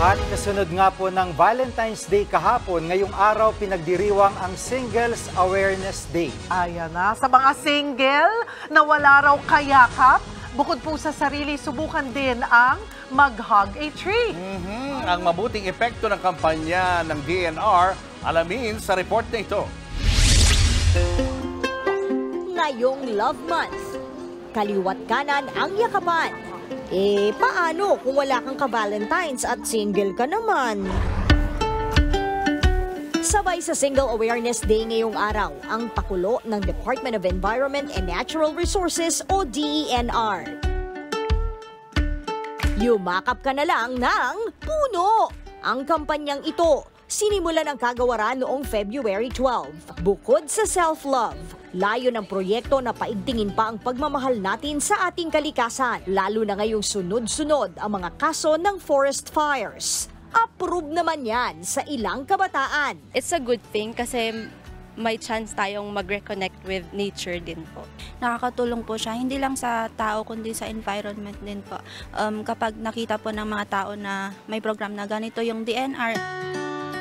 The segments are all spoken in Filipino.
At kasunod nga po ng Valentine's Day kahapon, ngayong araw pinagdiriwang ang Singles Awareness Day. Ayan na, sa mga single na wala raw kayakap, bukod po sa sarili, subukan din ang mag-hug a tree. Ang mabuting epekto ng kampanya ng DNR, alamin sa report na ito. Ngayong Love Month, kaliwat kanan ang yakapan. Paano kung wala kang ka-Valentines at single ka naman? Sabay sa Single Awareness Day ngayong araw, ang pakulo ng Department of Environment and Natural Resources o DENR. Yumakap ka na lang ng puno! Ang kampanyang ito, sinimulan ng kagawaran noong February 12. Bukod sa self-love, layo ng proyekto na paigtingin pa ang pagmamahal natin sa ating kalikasan, lalo na ngayong sunod-sunod ang mga kaso ng forest fires. Approve naman yan sa ilang kabataan. It's a good thing kasi may chance tayong mag-reconnect with nature din po. Nakakatulong po siya, hindi lang sa tao kundi sa environment din po. Kapag nakita po ng mga tao na may program na ganito yung DNR.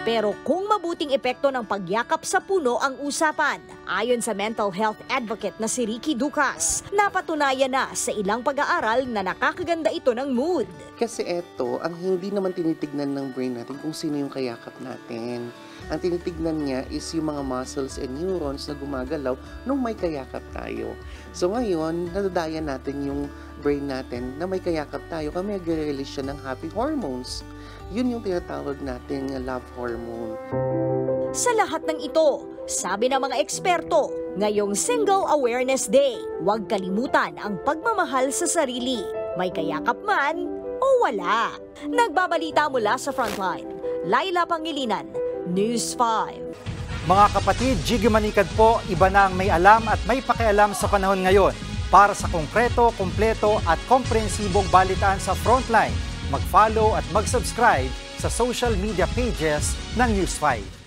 Pero kung mabuting epekto ng pagyakap sa puno ang usapan, ayon sa mental health advocate na si Ricky Ducas, napatunayan na sa ilang pag-aaral na nakakaganda ito ng mood. Kasi eto, ang hindi naman tinitignan ng brain natin kung sino yung kayakap natin. Ang tinitignan niya is yung mga muscles and neurons na gumagalaw nung may kayakap tayo. So ngayon, nadadaya natin yung brain natin na may kayakap tayo kaya nag-release siya ng happy hormones. Yun yung tinatawag nating love hormone. Sa lahat ng ito, sabi ng mga eksperto, ngayong Single Awareness Day, huwag kalimutan ang pagmamahal sa sarili. May kayakap man o wala. Nagbabalita mula sa Frontline, Laila Pangilinan, News 5. Mga kapatid, Jiggy Manikad po, iba na ang may alam at may pakialam sa panahon ngayon. Para sa konkreto, kumpleto at komprehensibong balitaan sa Frontline, mag-follow at mag-subscribe sa social media pages ng News 5.